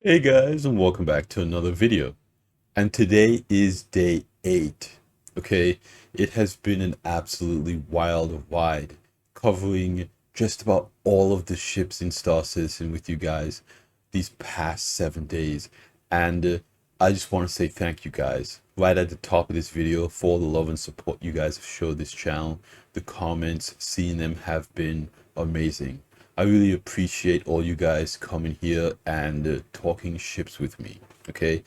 Hey guys, and welcome back to another video. And today is day 8. Okay, it has been an absolutely wild ride, covering just about all of the ships in Star Citizen with you guys these past 7 days. And I just want to say thank you guys right at the top of this video for all the love and support you guys have showed this channel. The comments, seeing them have been amazing. I really appreciate all you guys coming here and talking ships with me. Okay,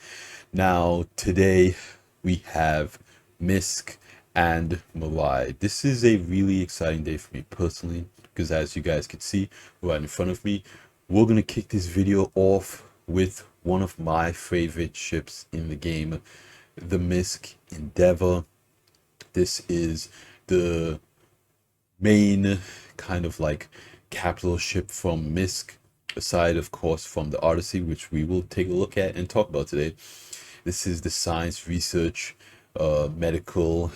now today we have MISC and Malai. This is a really exciting day for me personally because, as you guys can see right in front of me, we're gonna kick this video off with one of my favorite ships in the game, the MISC Endeavor. This is the main kind of like capital ship from MISC, aside of course from the Odyssey, which we will take a look at and talk about today. This is the science, research, medical,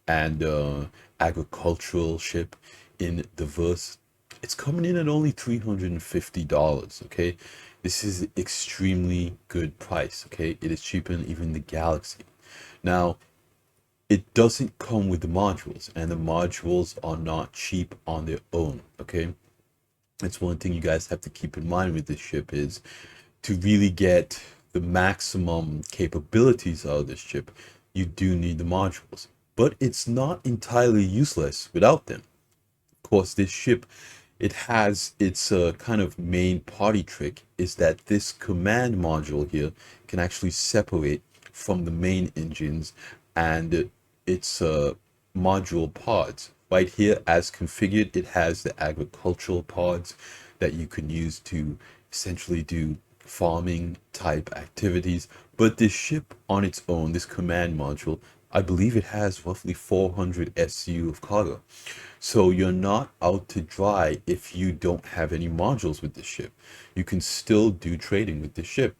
and agricultural ship in diverse. It's coming in at only $350. Okay, this is extremely good price. Okay, it is cheaper than even the Galaxy. Now, it doesn't come with the modules, and the modules are not cheap on their own. Okay, that's one thing you guys have to keep in mind with this ship, is to really get the maximum capabilities out of this ship, you do need the modules, but it's not entirely useless without them. Of course, this ship, it has its kind of main party trick, is that this command module here can actually separate from the main engines and its module pods. Right here, as configured, it has the agricultural pods that you can use to essentially do farming type activities. But this ship on its own, this command module, I believe it has roughly 400 SU of cargo. So you're not out to dry if you don't have any modules with this ship. You can still do trading with this ship.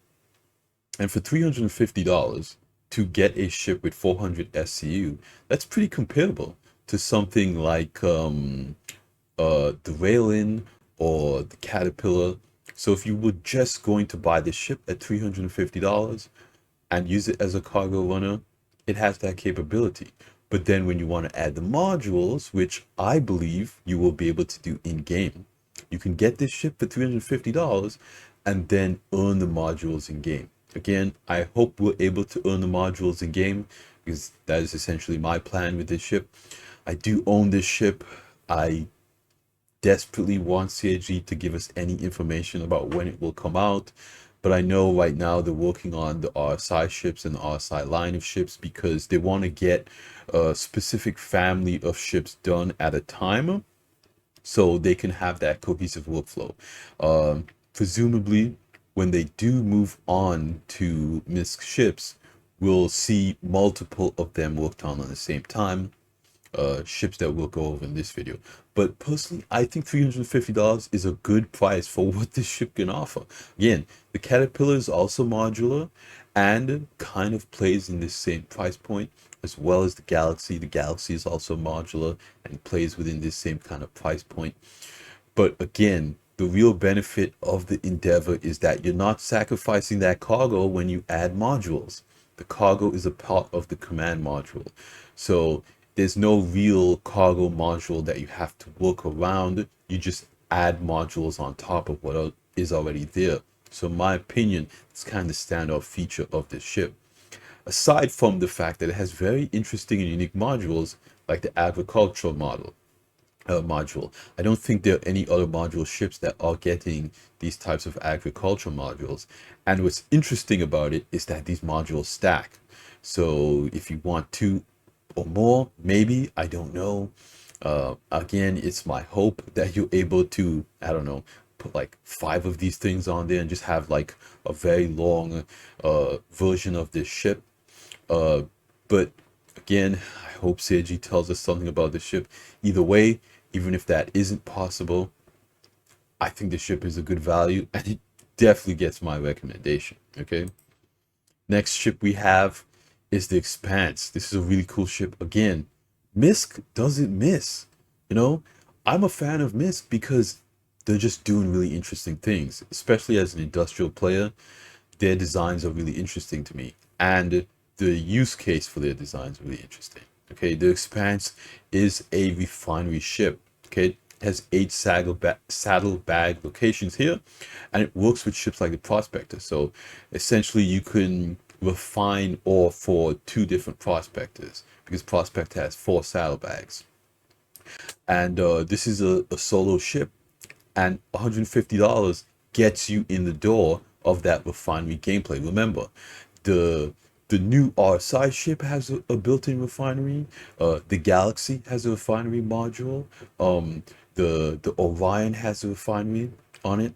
And for $350 to get a ship with 400 SCU, that's pretty comparable to something like the Raylin or the Caterpillar. So if you were just going to buy the ship at $350 and use it as a cargo runner, it has that capability. But then when you want to add the modules, which I believe you will be able to do in game, you can get this ship for $350 and then earn the modules in game. Again, I hope we're able to earn the modules in game because that is essentially my plan with this ship. I do own this ship. I desperately want CAG to give us any information about when it will come out, but I know right now they're working on the RSI ships and the RSI line of ships because they want to get a specific family of ships done at a time so they can have that cohesive workflow. Presumably, when they do move on to MISC ships, we'll see multiple of them worked on the same time, ships that we'll go over in this video. But personally, I think $350 is a good price for what this ship can offer. Again, the Caterpillar is also modular and kind of plays in this same price point, as well as the Galaxy. The Galaxy is also modular and plays within this same kind of price point. But again, the real benefit of the Endeavor is that you're not sacrificing that cargo when you add modules. The cargo is a part of the command module. So there's no real cargo module that you have to work around. You just add modules on top of what is already there. So in my opinion, it's kind of the standout feature of this ship. Aside from the fact that it has very interesting and unique modules like the agricultural module. I don't think there are any other module ships that are getting these types of agricultural modules. And what's interesting about it is that these modules stack. So if you want two or more, maybe, I don't know. Again, it's my hope that you're able to, I don't know, put like 5 of these things on there and just have like a very long version of this ship. But again, I hope Seiji tells us something about the ship. Either way, even if that isn't possible, I think the ship is a good value and it definitely gets my recommendation. Okay. Next ship we have is the Expanse. This is a really cool ship. Again, MISC doesn't miss. You know, I'm a fan of MISC because they're just doing really interesting things, especially as an industrial player. their designs are really interesting to me, and the use case for their designs are really interesting. Okay, the Expanse is a refinery ship. Okay, it has 8 saddle bag locations here, and it works with ships like the Prospector. So essentially, you can refine ore for 2 different Prospectors because Prospector has 4 saddlebags, and this is a solo ship, and $150 gets you in the door of that refinery gameplay. Remember, the the new RSI ship has a built-in refinery. The Galaxy has a refinery module. The Orion has a refinery on it.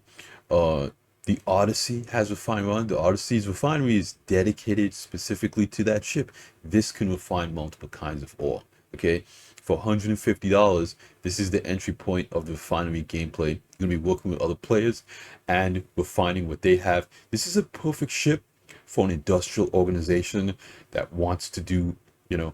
The Odyssey has a refinery on it. The Odyssey's refinery is dedicated specifically to that ship. This can refine multiple kinds of ore. Okay, for $150, this is the entry point of the refinery gameplay. You're gonna be working with other players and refining what they have. This is a perfect ship for an industrial organization that wants to do,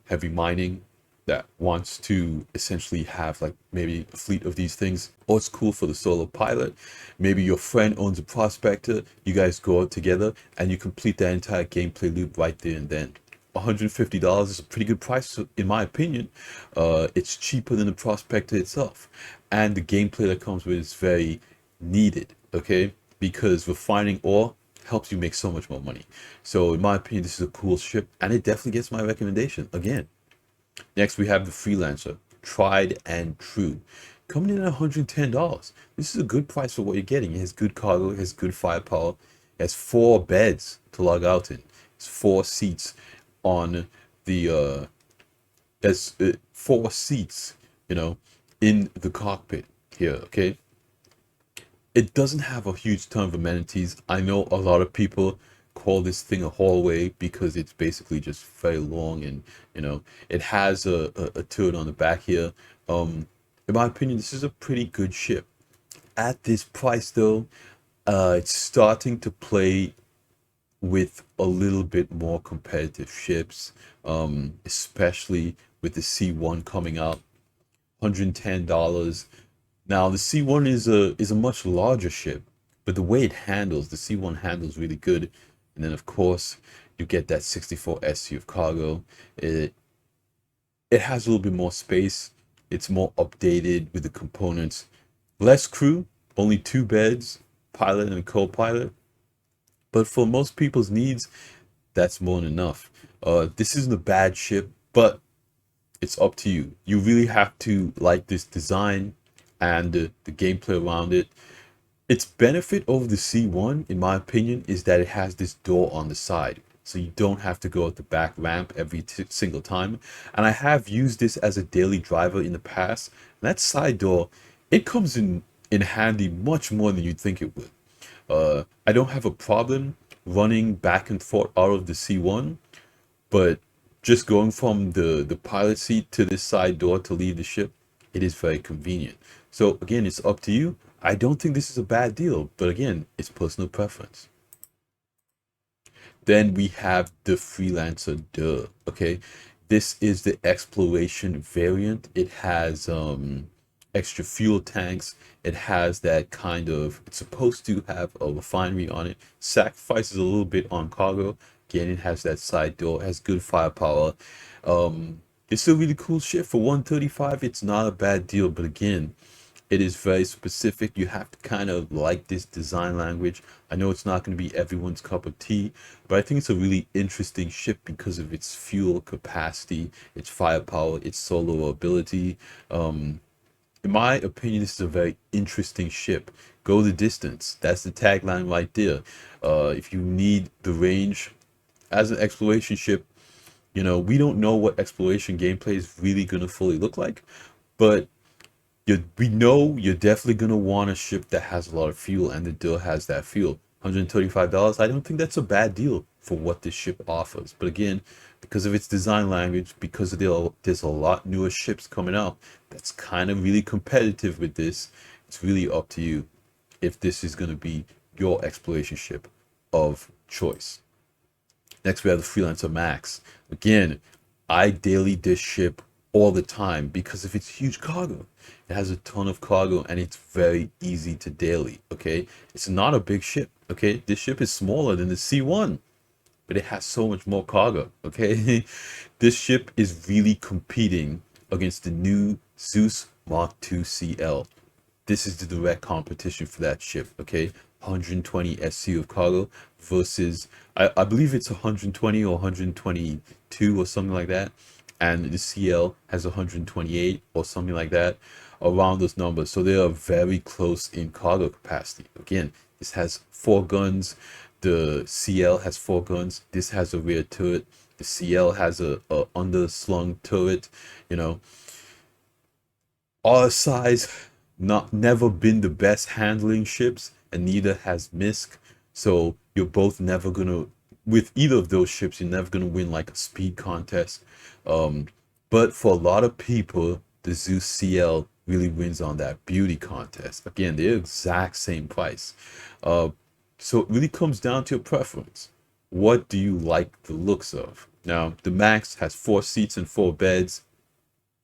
heavy mining, that wants to essentially have like maybe a fleet of these things. Or it's cool for the solo pilot. Maybe your friend owns a prospector, you guys go out together and you complete that entire gameplay loop right there and then. $150 is a pretty good price in my opinion. It's cheaper than the prospector itself, and the gameplay that comes with it is very needed, okay, because refining ore helps you make so much more money. So in my opinion, this is a cool ship, and it definitely gets my recommendation again. Next, we have the Freelancer, tried and true, coming in at $110. This is a good price for what you're getting. It has good cargo, it has good firepower, it has 4 beds to log out in. It's 4 seats on the there's 4 seats, in the cockpit here. Okay, it doesn't have a huge ton of amenities. I know a lot of people call this thing a hallway because it's basically just very long, and it has a turret on the back here. In my opinion, this is a pretty good ship. At this price though, it's starting to play with a little bit more competitive ships, especially with the C1 coming out, $110. Now the C1 is a much larger ship, but the way it handles, the C1 handles really good. And then of course you get that 64 SC of cargo. It has a little bit more space. It's more updated with the components. Less crew, only 2 beds, pilot and co-pilot. But for most people's needs, that's more than enough. This isn't a bad ship, but it's up to you. You really have to like this design and the gameplay around it. Its benefit over the C1, in my opinion, is that it has this door on the side. So you don't have to go at the back ramp every single time. And I have used this as a daily driver in the past. And that side door, it comes in handy much more than you'd think it would. I don't have a problem running back and forth out of the C1, but just going from the pilot seat to this side door to leave the ship, it is very convenient. So again, it's up to you. I don't think this is a bad deal, but again, it's personal preference. Then we have the Freelancer D. Okay, this is the exploration variant. It has extra fuel tanks. It has that kind of, it's supposed to have a refinery on it. Sacrifices a little bit on cargo. Again, it has that side door, it has good firepower. It's a really cool ship. For 135, it's not a bad deal, but again, it is very specific. You have to kind of like this design language. I know it's not going to be everyone's cup of tea, but I think it's a really interesting ship because of its fuel capacity, its firepower, its solo ability. In my opinion, this is a very interesting ship. Go the distance. That's the tagline right there. If you need the range as an exploration ship, we don't know what exploration gameplay is really going to fully look like, but we know you're definitely going to want a ship that has a lot of fuel, and the deal has that fuel. $135, I don't think that's a bad deal for what this ship offers. But again, because of its design language, because there's a lot newer ships coming out that's kind of really competitive with this, it's really up to you if this is going to be your exploration ship of choice. Next, we have the Freelancer Max. Again, I daily this ship all the time because of its huge cargo. It has a ton of cargo and it's very easy to daily. Okay, it's not a big ship. Okay, this ship is smaller than the C1, but it has so much more cargo. Okay, this ship is really competing against the new Zeus Mark II CL. This is the direct competition for that ship. Okay, 120 SC of cargo versus I believe it's 120 or 122 or something like that, and the CL has 128 or something like that, around those numbers. So they are very close in cargo capacity. Again, this has 4 guns. The CL has 4 guns. This has a rear turret. The CL has a underslung turret. You know, our size not never been the best handling ships, and neither has MISC. So you're both never gonna, with either of those ships, you're never gonna win like a speed contest. But for a lot of people, the Zeus CL really wins on that beauty contest. Again, they're exact same price. So it really comes down to your preference. What do you like the looks of? Now, the Max has 4 seats and 4 beds.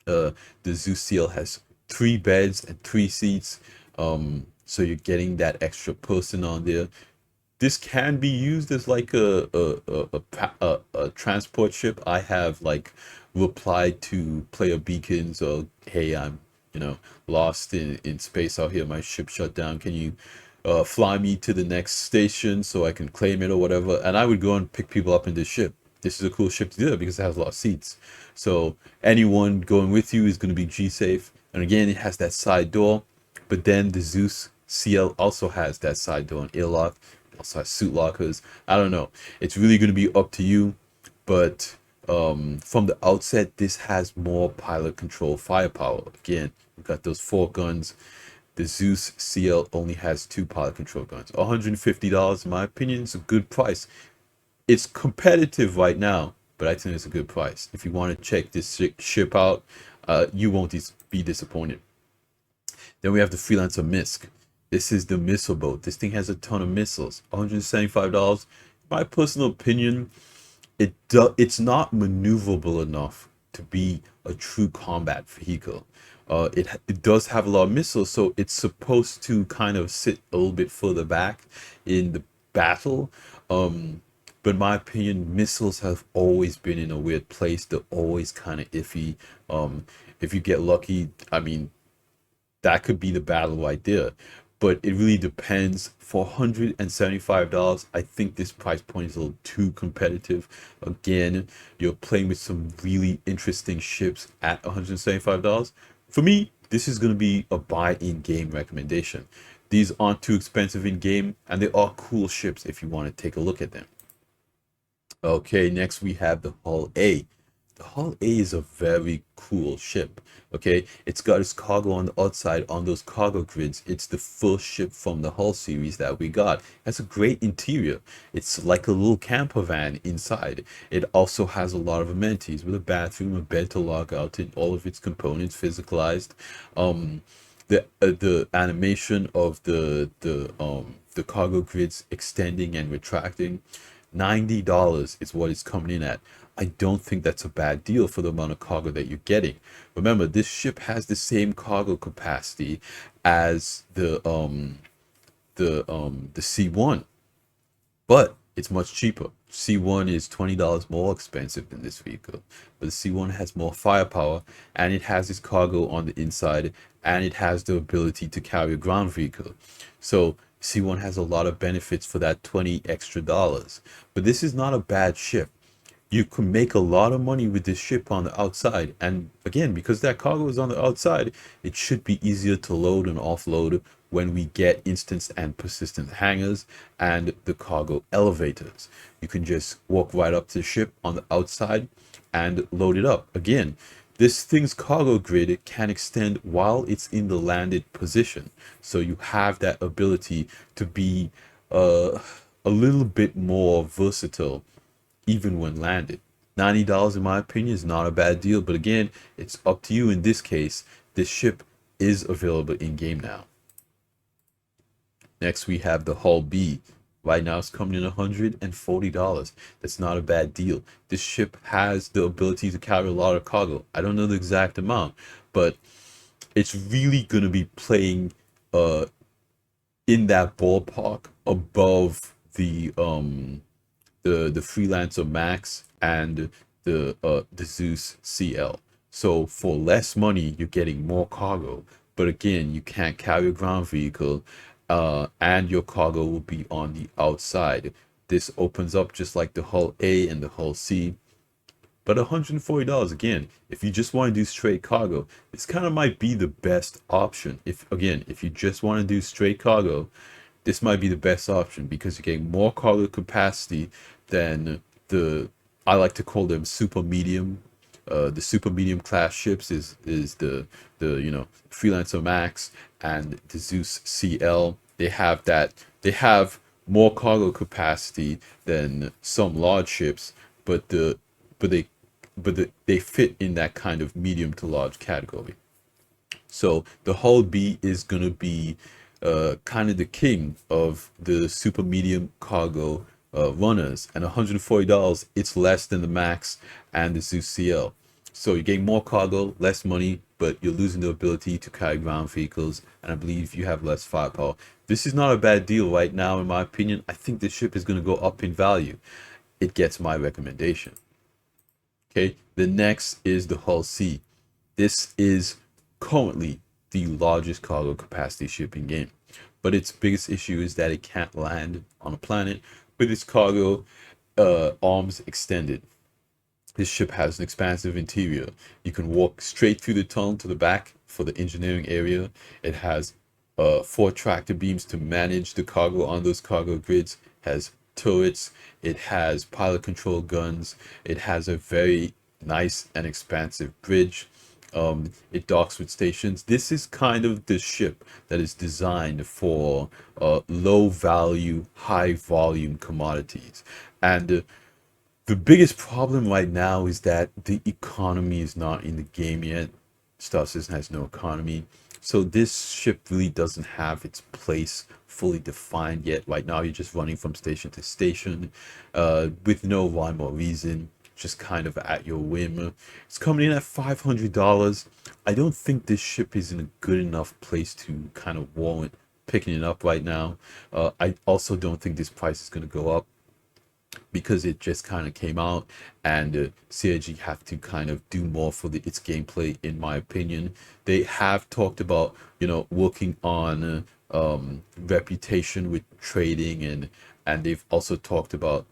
The Zeus CL has 3 beds and 3 seats. So you're getting that extra person on there. This can be used as like a transport ship. I have like replied to player beacons or, hey, I'm lost in space out here. My ship shut down. Can you fly me to the next station so I can claim it or whatever? And I would go and pick people up in this ship. This is a cool ship to do that because it has a lot of seats. So anyone going with you is going to be G safe. And again, it has that side door. But then the Zeus CL also has that side door and airlock. It also has suit lockers. I don't know. It's really going to be up to you. But from the outset, this has more pilot control firepower. Again, we've got those 4 guns. The Zeus CL only has 2 pilot control guns. $150, in my opinion, is a good price. It's competitive right now, but I think it's a good price. If you want to check this ship out, you won't be disappointed. Then we have the Freelancer MISC. This is the missile boat. This thing has a ton of missiles. $175. My personal opinion, it's not maneuverable enough to be a true combat vehicle. It does have a lot of missiles, so it's supposed to kind of sit a little bit further back in the battle. But in my opinion, missiles have always been in a weird place. They're always kind of iffy. If you get lucky, I mean, that could be the battle right there. But it really depends. For $175, I think this price point is a little too competitive. Again, you're playing with some really interesting ships at $175. For me, this is going to be a buy in-game recommendation. These aren't too expensive in-game, and they are cool ships if you want to take a look at them. Okay, next we have the Hull A. The Hull A is a very cool ship. Okay, it's got its cargo on the outside on those cargo grids. It's the first ship from the Hull series that we got. It has a great interior. It's like a little camper van inside. It also has a lot of amenities with a bathroom, a bed to log out in, all of its components physicalized. The animation of the cargo grids extending and retracting. $90 is what it's coming in at. I don't think that's a bad deal for the amount of cargo that you're getting. Remember, this ship has the same cargo capacity as the C1, but it's much cheaper. C1 is $20 more expensive than this vehicle, but the C1 has more firepower, and it has its cargo on the inside, and it has the ability to carry a ground vehicle. So C1 has a lot of benefits for that $20 extra. But this is not a bad ship. You can make a lot of money with this ship on the outside. And again, because that cargo is on the outside, it should be easier to load and offload when we get instance and persistent hangars and the cargo elevators. You can just walk right up to the ship on the outside and load it up. Again, this thing's cargo grid can extend while it's in the landed position. So you have that ability to be a little bit more versatile even when landed. $90, in my opinion, is not a bad deal. But again, it's up to you. In this case, this ship is available in game now. Next, we have the Hull B. Right now, it's coming in $140. That's not a bad deal. This ship has the ability to carry a lot of cargo. I don't know the exact amount, but it's really gonna be playing uh in that ballpark above the Freelancer Max and the Zeus CL. So for less money, you're getting more cargo. But again, you can't carry a ground vehicle, and your cargo will be on the outside. This opens up just like the hull A and the hull C. But $140 again, if you just want to do straight cargo, this kind of might be the best option. If you just want to do straight cargo, this might be the best option because you're getting more cargo capacity than I like to call them super medium. The super medium class ships is the Freelancer Max and the Zeus CL. They have more cargo capacity than some large ships, but but they they fit in that kind of medium to large category. So the hull B is going to be kind of the king of the super medium cargo runners. And $140, it's less than the Max and the Zeus CL. So you're getting more cargo, less money, but you're losing the ability to carry ground vehicles. And I believe you have less firepower. This is not a bad deal right now, in my opinion. I think the ship is going to go up in value. It gets my recommendation. Okay, the next is the Hull C. This is currently the largest cargo capacity ship in game, but its biggest issue is that it can't land on a planet with its cargo arms extended. This ship has an expansive interior. You can walk straight through the tunnel to the back for the engineering area. It has 4 tractor beams to manage the cargo on those cargo grids. It has turrets. It has pilot control guns. It has a very nice and expansive bridge. It docks with stations. This is kind of the ship that is designed for low value, high volume commodities. And the biggest problem right now is that the economy is not in the game yet. Star Citizen has no economy. So this ship really doesn't have its place fully defined yet. Right now, you're just running from station to station with no rhyme or reason, just kind of at your whim. It's coming in at $500. I don't think this ship is in a good enough place to kind of warrant picking it up right now. I also don't think this price is going to go up, because it just kind of came out, and CIG have to kind of do more for its gameplay, in my opinion. They have talked about, working on reputation with trading, and they've also talked about,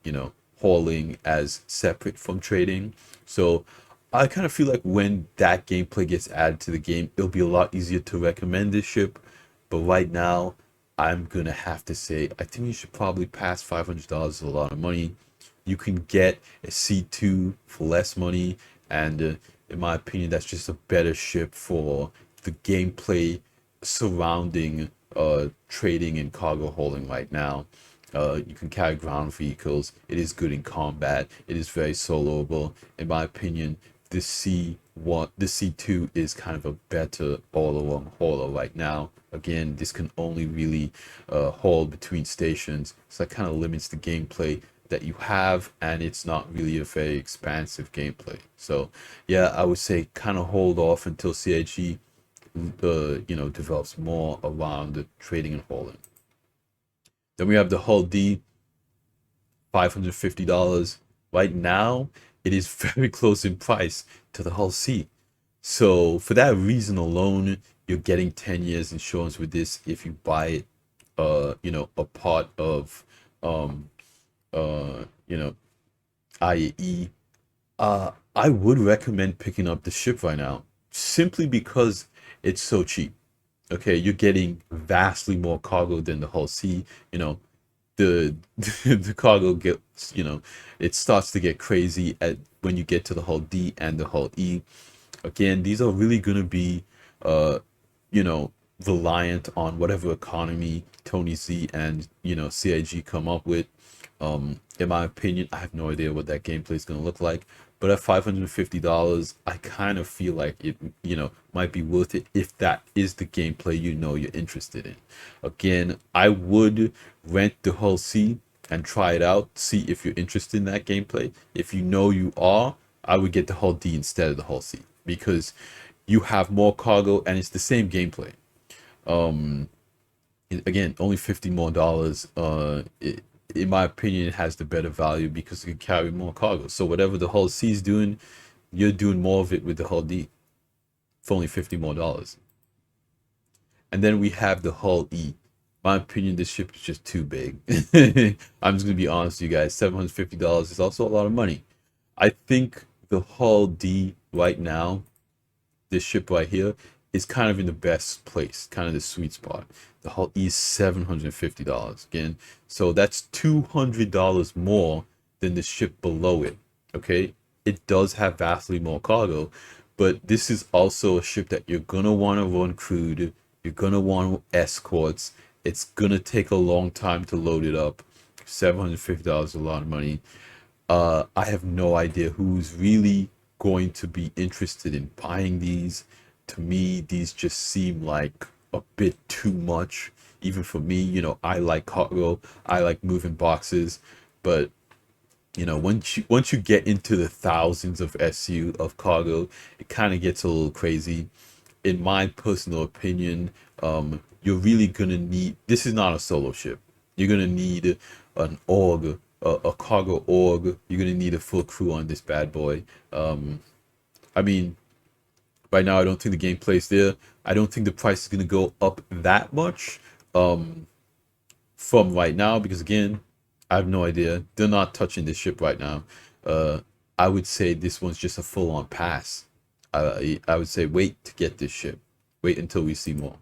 hauling as separate from trading. So I kind of feel like when that gameplay gets added to the game, it'll be a lot easier to recommend this ship. But right now, I'm gonna have to say I think you should probably pass. $500 is a lot of money. You can get a C2 for less money, and in my opinion, that's just a better ship for the gameplay surrounding trading and cargo hauling right now. You can carry ground vehicles. It is good in combat. It is very soloable. In my opinion, this C2 is kind of a better all-along hauler right now. Again, this can only really haul between stations, so that kind of limits the gameplay that you have, and it's not really a very expansive gameplay. So yeah, I would say kind of hold off until CIG develops more around the trading and hauling. Then we have the Hull D, $550. Right now, it is very close in price to the Hull C. So for that reason alone, you're getting 10 years insurance with this if you buy it, a part of, um, uh, you know, IAE. I would recommend picking up the ship right now, simply because it's so cheap. Okay, you're getting vastly more cargo than the Hull C. The the cargo gets, it starts to get crazy at when you get to the Hull D and the Hull E. Again, these are really going to be you know reliant on whatever economy Tony Z and CIG come up with. In my opinion, I have no idea what that gameplay is going to look like, but at $550, I kind of feel like it, might be worth it if that is the gameplay you're interested in. Again, I would rent the Hull C and try it out, see if you're interested in that gameplay. If you know you are, I would get the Hull D instead of the Hull C because you have more cargo and it's the same gameplay. Again, only $50 more. In my opinion, it has the better value because it can carry more cargo. So whatever the Hull C is doing, you're doing more of it with the Hull D for only $50 more. And then we have the Hull E. My opinion, this ship is just too big. I'm just gonna be honest with you guys. $750 is also a lot of money. I think the Hull D right now, this ship right here, is kind of in the best place, kind of the sweet spot. The Hull E is $750 again, so that's $200 more than the ship below it. Okay, it does have vastly more cargo, but this is also a ship that you're gonna want to run crewed. You're gonna want escorts. It's gonna take a long time to load it up. $750 is a lot of money. I have no idea who's really going to be interested in buying these. To me, these just seem like a bit too much, even for me. I like cargo, I like moving boxes, but once you get into the thousands of SU of cargo, it kind of gets a little crazy. In my personal opinion, you're really gonna need. This is not a solo ship. You're gonna need an org, a cargo org. You're gonna need a full crew on this bad boy. I mean, right now I don't think the gameplay's there. I don't think the price is gonna go up that much from right now because again, I have no idea. They're not touching this ship right now. I would say this one's just a full-on pass. I would say wait to get this ship. Wait until we see more.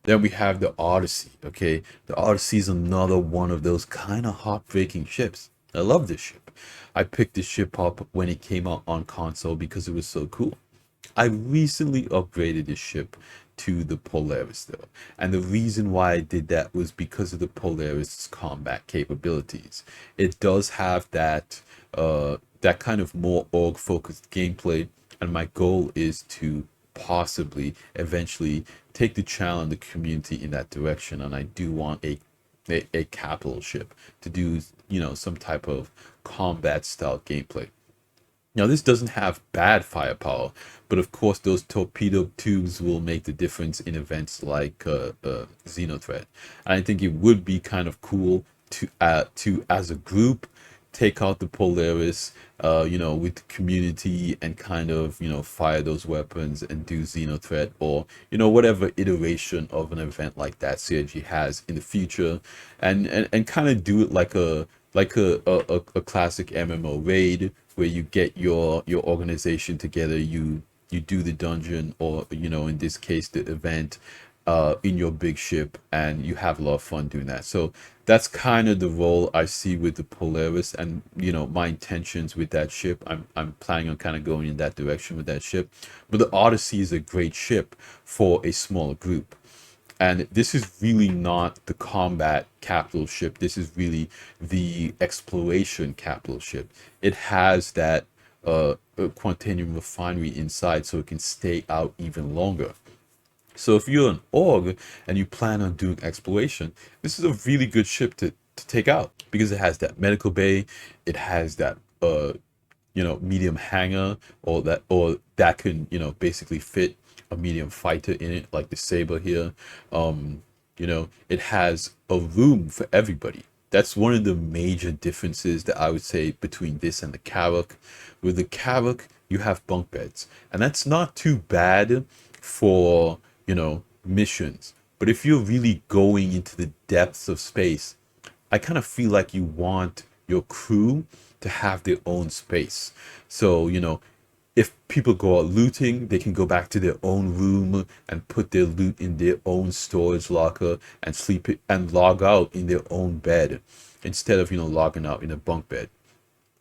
Then we have the Odyssey. Okay, the Odyssey is another one of those kind of heartbreaking ships. I love this ship. I picked this ship up when it came out on console because it was so cool. I recently upgraded this ship to the Polaris though, and the reason why I did that was because of the Polaris combat capabilities. It does have that that kind of more org focused gameplay, and my goal is to possibly eventually take the channel and the community in that direction. And I do want a capital ship to do some type of combat style gameplay. Now, this doesn't have bad firepower, but of course, those torpedo tubes will make the difference in events like Xenothreat. And I think it would be kind of cool to as a group, take out the Polaris, with the community and kind of, fire those weapons and do Xenothreat or, whatever iteration of an event like that CIG has in the future, and kind of do it like a classic MMO raid where you get your organization together, you do the dungeon or in this case the event in your big ship, and you have a lot of fun doing that. So that's kind of the role I see with the Polaris, and my intentions with that ship. I'm planning on kind of going in that direction with that ship. But the Odyssey is a great ship for a smaller group. And this is really not the combat capital ship. This is really the exploration capital ship. It has that Quantanium refinery inside, so it can stay out even longer. So if you're an org and you plan on doing exploration, this is a really good ship to take out because it has that medical bay. It has that medium hangar, or that can basically fit a medium fighter in it, like the Saber here. It has a room for everybody. That's one of the major differences that I would say between this and the Carrack. With the Carrack, you have bunk beds, and that's not too bad for missions. But if you're really going into the depths of space, I kind of feel like you want your crew to have their own space. So if people go out looting, they can go back to their own room and put their loot in their own storage locker and sleep it and log out in their own bed instead of logging out in a bunk bed.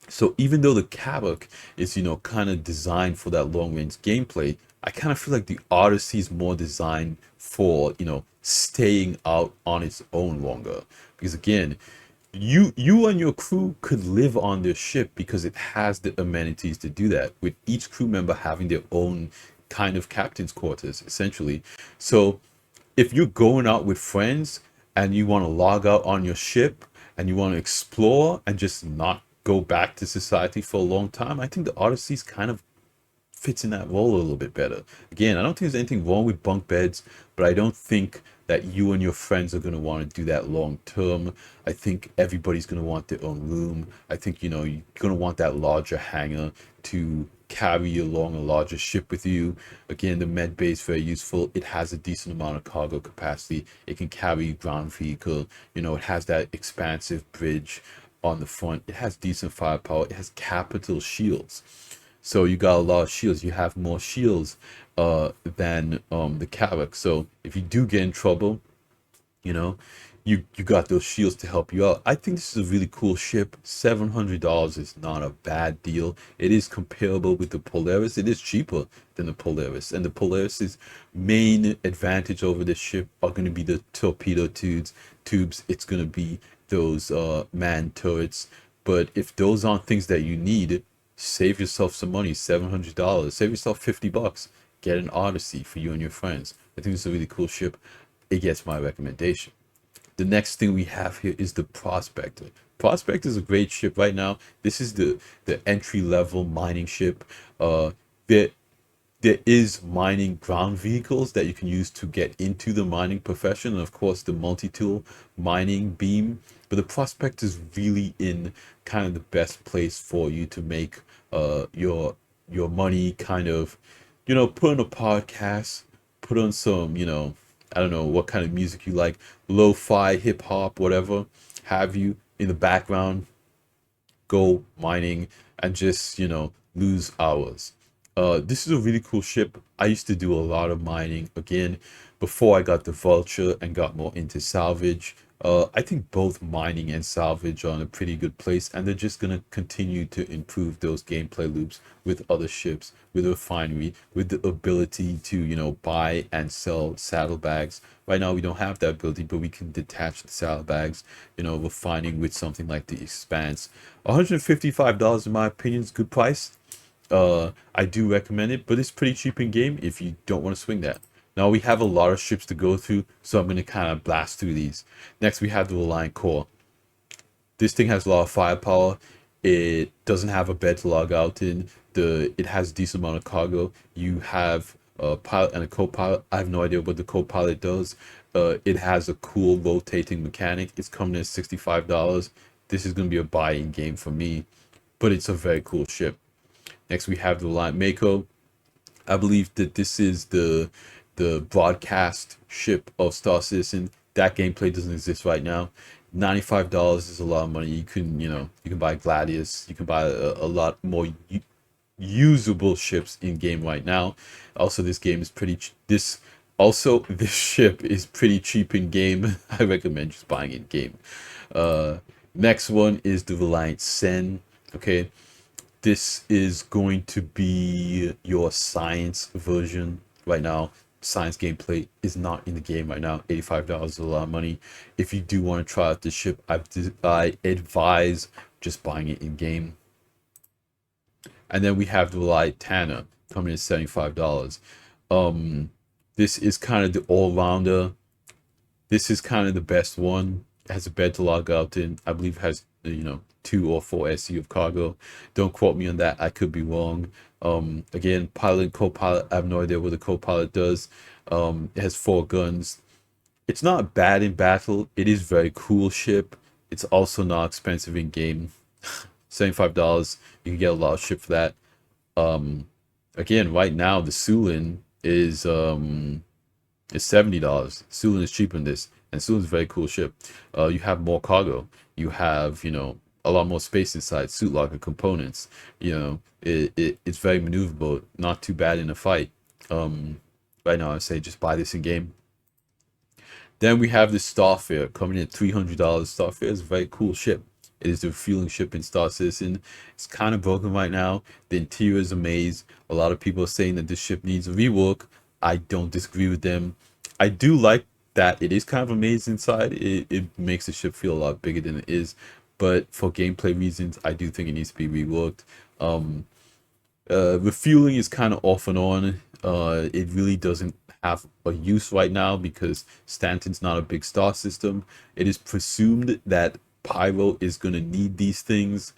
So even though the Carrack is kind of designed for that long range gameplay, I kind of feel like the Odyssey is more designed for staying out on its own longer, because again, you and your crew could live on this ship because it has the amenities to do that, with each crew member having their own kind of captain's quarters, essentially. So if you're going out with friends and you want to log out on your ship and you want to explore and just not go back to society for a long time, I think the Odyssey's kind of fits in that role a little bit better. Again, I don't think there's anything wrong with bunk beds, but I don't think that you and your friends are going to want to do that long term. I think everybody's going to want their own room. I think, you know, you're going to want that larger hangar to carry along a larger ship with you. Again, the med bay is very useful. It has a decent amount of cargo capacity. It can carry ground vehicle. You know, it has that expansive bridge on the front. It has decent firepower. It has capital shields. So you got a lot of shields. You have more shields than the Carrack. So if you do get in trouble, you know, you got those shields to help you out. I think this is a really cool ship. $700 is not a bad deal. It is comparable with the Polaris. It is cheaper than the Polaris. And the Polaris's main advantage over this ship are going to be the torpedo tubes. It's going to be those manned turrets. But if those aren't things that you need, save yourself some money. $700. Save yourself $50. Get an Odyssey for you and your friends. I think it's a really cool ship. It gets my recommendation. The next thing we have here is the Prospector. Prospector is a great ship right now. This is the entry level mining ship. There is mining ground vehicles that you can use to get into the mining profession, and of course the multi-tool mining beam. But the Prospector is really in kind of the best place for you to make your money. Kind of, you know, put on a podcast, put on some, you know, I don't know what kind of music you like, lo-fi, hip hop, whatever have you in the background, go mining and just, you know, lose hours. This is a really cool ship. I used to do a lot of mining again before I got the Vulture and got more into salvage. I think both mining and salvage are in a pretty good place, and they're just going to continue to improve those gameplay loops with other ships, with a refinery, with the ability to, you know, buy and sell saddlebags. Right now we don't have that ability, but we can detach the saddlebags, you know, refining with something like the Expanse. $155 in my opinion is a good price. I do recommend it, but it's pretty cheap in game if you don't want to swing that. Now we have a lot of ships to go through, so I'm going to kind of blast through these. Next we have the Reliant Core. This thing has a lot of firepower. It doesn't have a bed to log out in. It has a decent amount of cargo. You have a pilot and a co-pilot. I have no idea what the co-pilot does. It has a cool rotating mechanic. It's coming in at $65. This is going to be a buy-in game for me, but it's a very cool ship. Next we have the Reliant Mako. I believe that this is the broadcast ship of Star Citizen. That gameplay doesn't exist right now. $95 is a lot of money. You can, you know, you can buy Gladius. You can buy a lot more usable ships in game right now. Also, this game is pretty. This ship is pretty cheap in game. I recommend just buying it in game. Next one is the Reliant Sen. Okay, this is going to be your science version right now. Science gameplay is not in the game right now. $85 is a lot of money. If you do want to try out this ship, I advise just buying it in game. And then we have the Reliant Tanner coming in at $75. This is kind of the all-rounder. This is kind of the best one. It has a bed to log out in. I believe it has, you know, 2 or 4 SU of cargo. Don't quote me on that. I could be wrong. Again, pilot and co-pilot. I have no idea what the co-pilot does. It has 4 guns. It's not bad in battle. It is very cool ship. It's also not expensive in game. $75. You can get a lot of ship for that. Again, right now the Sulin is $70. Sulin is cheaper than this, and Sulin is a very cool ship. You have more cargo. You have, you know, a lot more space inside, suit locker components. You know, it's very maneuverable, not too bad in a fight. Right now I say just buy this in game. Then we have the Starfare coming in at $300. Starfare is a very cool ship. It is the refueling ship in Star Citizen. It's kind of broken right now. The interior is a maze. A lot of people are saying that this ship needs a rework. I don't disagree with them. I do like that it is kind of amazing inside. It makes the ship feel a lot bigger than it is. But for gameplay reasons, I do think it needs to be reworked. Um, Refueling is kind of off and on. It really doesn't have a use right now because Stanton's not a big star system. It is presumed that Pyro is going to need these things.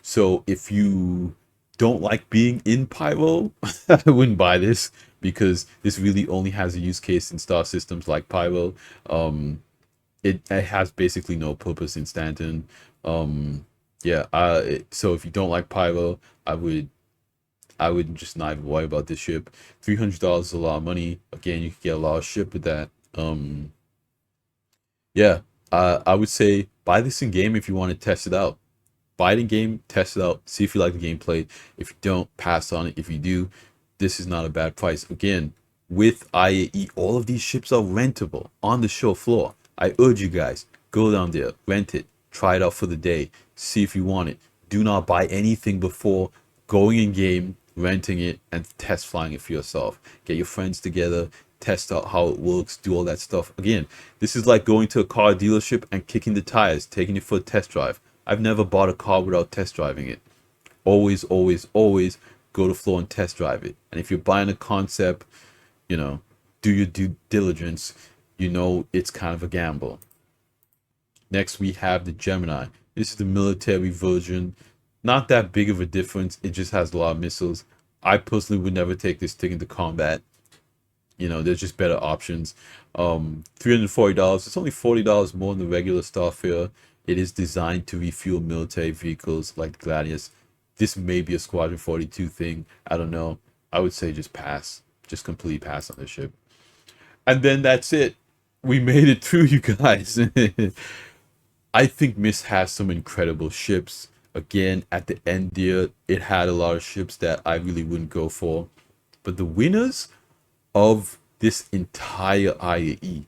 So if you don't like being in Pyro, I wouldn't buy this because this really only has a use case in star systems like Pyro. It has basically no purpose in Stanton. Yeah, so if you don't like Pyro, I would just not even worry about this ship. $300 is a lot of money. Again, you can get a lot of ship with that. Yeah, I would say buy this in game if you want to test it out. Buy it in game, test it out, see if you like the gameplay. If you don't, pass on it. If you do, this is not a bad price. Again, with IAE, all of these ships are rentable on the show floor. I urge you guys, go down there, rent it, try it out for the day, see if you want it. Do not buy anything before going in game, renting it, and test flying it for yourself. Get your friends together, test out how it works, do all that stuff. Again, this is like going to a car dealership and kicking the tires, taking it for a test drive. I've never bought a car without test driving it. Always, always, always go to floor and test drive it. And if you're buying a concept, you know, do your due diligence. You know it's kind of a gamble. Next, we have the Gemini. This is the military version. Not that big of a difference. It just has a lot of missiles. I personally would never take this thing into combat. You know, there's just better options. $340. It's only $40 more than the regular Starfare. It is designed to refuel military vehicles like the Gladius. This may be a Squadron 42 thing. I don't know. I would say just pass. Just completely pass on this ship. And then that's it. We made it through, you guys. I think MISC has some incredible ships. Again, at the end there, it had a lot of ships that I really wouldn't go for. But the winners of this entire IAE,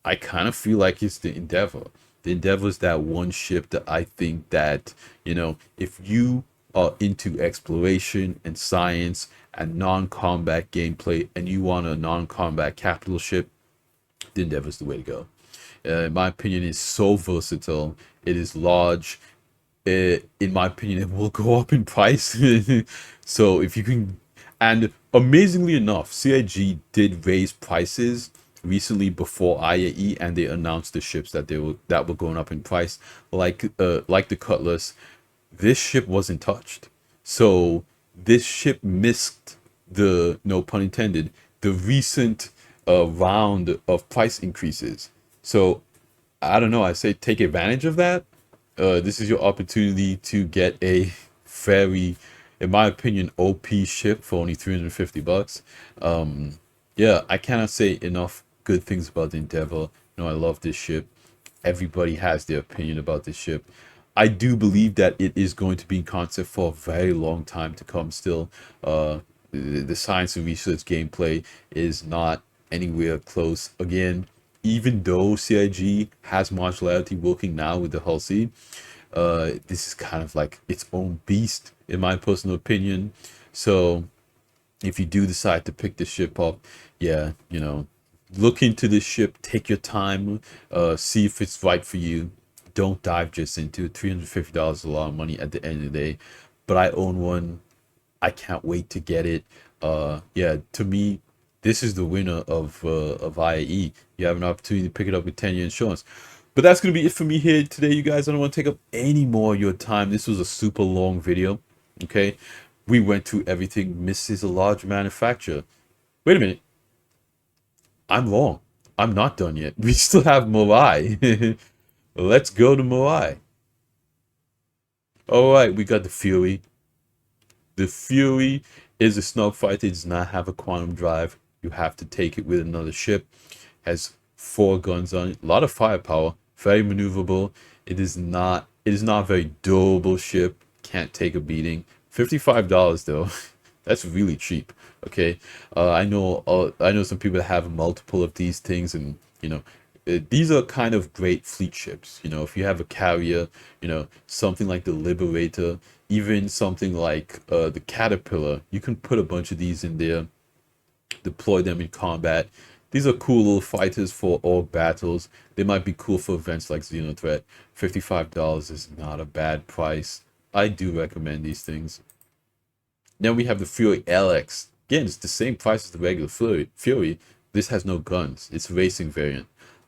I kind of feel like it's the Endeavor. The Endeavor is that one ship that I think that, you know, if you are into exploration and science and non-combat gameplay and you want a non-combat capital ship, the Endeavor is the way to go. In my opinion, it's so versatile. It is large. In my opinion, it will go up in price. So if you can, and amazingly enough, CIG did raise prices recently before IAE, and they announced the ships that were going up in price, like the Cutlass. This ship wasn't touched, so this ship missed the, no pun intended, the recent round of price increases. So I don't know. I say take advantage of that. This is your opportunity to get a very, in my opinion, OP ship for only $350. Yeah, I cannot say enough good things about the Endeavor. You know, I love this ship. Everybody has their opinion about this ship. I do believe that it is going to be in concept for a very long time to come still. The science and research gameplay is not anywhere close. Again, even though CIG has modularity working now with the Hull C, this is kind of like its own beast, in my personal opinion. So if you do decide to pick the ship up, yeah, you know, look into this ship, take your time, see if it's right for you. Don't dive just into it. $350 is a lot of money at the end of the day, but I own one. I can't wait to get it. Yeah, to me, this is the winner of IAE. You have an opportunity to pick it up with 10-year insurance. But that's going to be it for me here today, you guys. I don't want to take up any more of your time. This was a super long video, okay? We went through everything. MISC is a large manufacturer. Wait a minute. I'm wrong. I'm not done yet. We still have Morai. Let's go to Morai. All right, we got the Fury. The Fury is a snug fighter. It does not have a quantum drive. You have to take it with another ship. Has 4 guns on it. A lot of firepower. Very maneuverable. It is not a very durable ship. Can't take a beating. $55 though. That's really cheap. Okay. I know some people that have multiple of these things, and you know, these are kind of great fleet ships. You know, if you have a carrier, you know, something like the Liberator, even something like the Caterpillar, you can put a bunch of these in there, deploy them in combat. These are cool little fighters for all battles. They might be cool for events like Xenothreat. $55 is not a bad price. I do recommend these things. Then we have the Fury LX. Again, it's the same price as the regular Fury. This has no guns. It's a racing variant.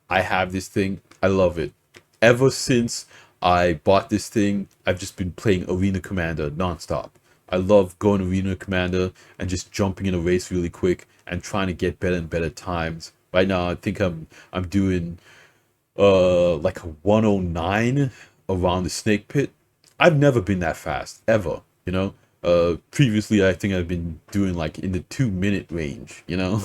I have this thing. I love it. Ever since I bought this thing, I've just been playing Arena Commander nonstop. I love going Arena Commander and just jumping in a race really quick and trying to get better and better times. Right now, I think I'm doing like a 109 around the snake pit. I've never been that fast ever, you know. Previously I think I've been doing like in the 2 minute range, you know.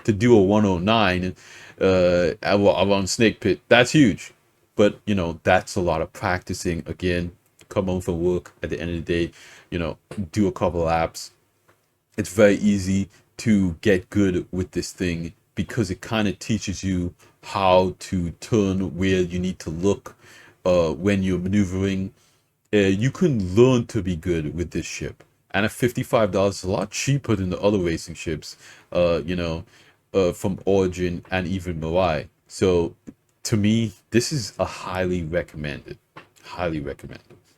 To do a 109 around snake pit, that's huge. But you know, that's a lot of practicing. Again, come home from work at the end of the day, you know, do a couple laps. It's very easy to get good with this thing because it kind of teaches you how to turn, where you need to look when you're maneuvering. You can learn to be good with this ship, and at $55 is a lot cheaper than the other racing ships, you know, from Origin and even Mirai. So to me, this is a highly recommended.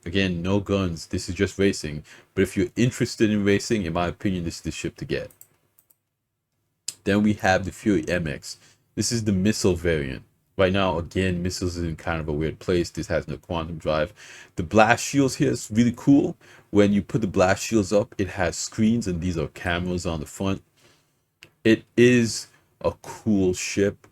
Again, no guns. This is just racing. But if you're interested in racing, in my opinion, this is the ship to get. Then we have the Fury MX. This is the missile variant. Right now, again, missiles is in kind of a weird place. This has no quantum drive. The blast shields here is really cool. When you put the blast shields up, it has screens, and these are cameras on the front. It is a cool ship.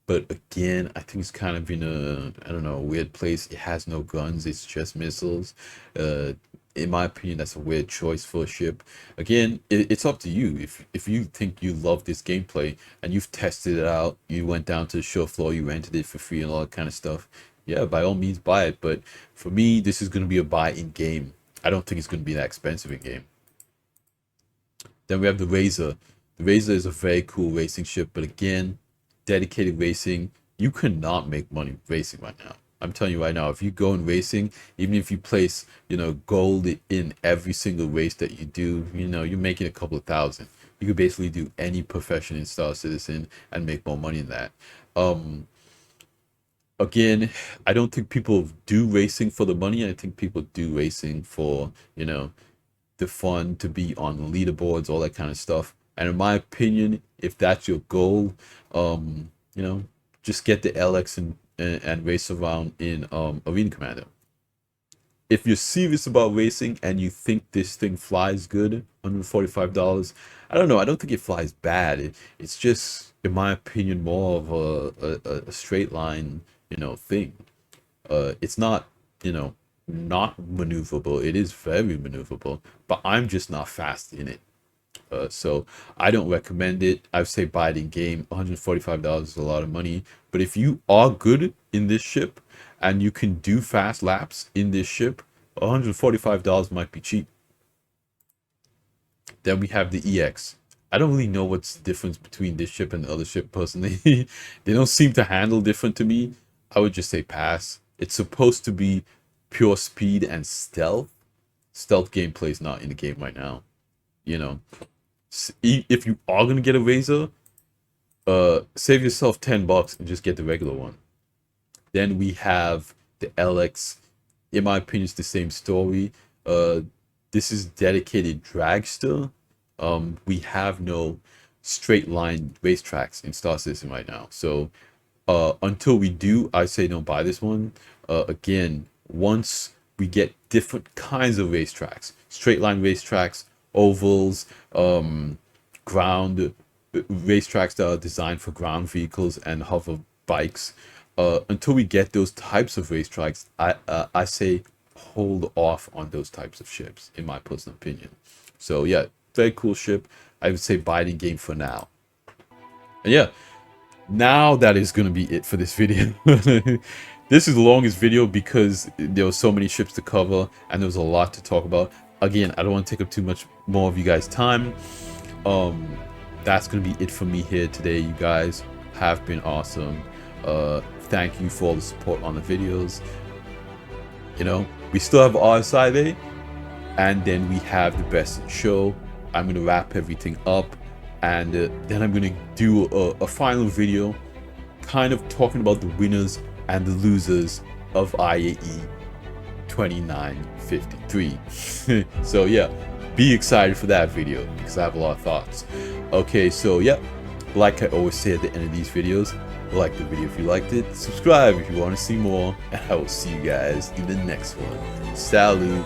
But again, I think it's kind of in a, I don't know, a weird place. It has no guns. It's just missiles. In my opinion, that's a weird choice for a ship. Again, it's up to you. If you think you love this gameplay and you've tested it out, you went down to the show floor, you rented it for free and all that kind of stuff, yeah, by all means buy it. But for me, this is going to be a buy in game. I don't think it's going to be that expensive in game. Then we have the Razer. The Razer is a very cool racing ship, but again, dedicated racing, you cannot make money racing right now. I'm telling you right now, if you go in racing, even if you place, you know, gold in every single race that you do, you know, you're making a couple of thousand. You could basically do any profession in Star Citizen and make more money than that. Again, I don't think people do racing for the money. I think people do racing for, you know, the fun, to be on leaderboards, all that kind of stuff. And in my opinion, if that's your goal, you know, just get the LX and race around in Arena Commander. If you're serious about racing and you think this thing flies good, $145, I don't know. I don't think it flies bad. It's just, in my opinion, more of a straight line, you know, thing. It's not, you know, not maneuverable. It is very maneuverable, but I'm just not fast in it. So I don't recommend it. I would say buy it in game. $145 is a lot of money. But if you are good in this ship and you can do fast laps in this ship, $145 might be cheap. Then we have the EX. I don't really know what's the difference between this ship and the other ship personally. They don't seem to handle different to me. I would just say pass. It's supposed to be pure speed and stealth. Stealth gameplay is not in the game right now. You know, if you are gonna get a Razer, save yourself $10 and just get the regular one. Then we have the LX. In my opinion, it's the same story. This is dedicated Dragster. We have no straight line racetracks in Star Citizen right now, so until we do, I say don't buy this one. Again, once we get different kinds of racetracks, straight line racetracks, ovals, ground racetracks that are designed for ground vehicles and hover bikes, until we get those types of racetracks, I say hold off on those types of ships, in my personal opinion. So yeah, very cool ship. I would say buy it in game for now. And yeah, now that is going to be it for this video. This is the longest video because there were so many ships to cover and there was a lot to talk about. Again, I don't want to take up too much more of you guys' time. That's going to be it for me here today. You guys have been awesome. Thank you for all the support on the videos. You know, we still have RSI Day, and then we have the best in show. I'm going to wrap everything up. and then I'm gonna do a final video kind of talking about the winners and the losers of IAE 2953. So yeah, be excited for that video because I have a lot of thoughts. Okay, so yeah, like I always say at the end of these videos, like the video if you liked it, subscribe if you want to see more, and I will see you guys in the next one. Salut!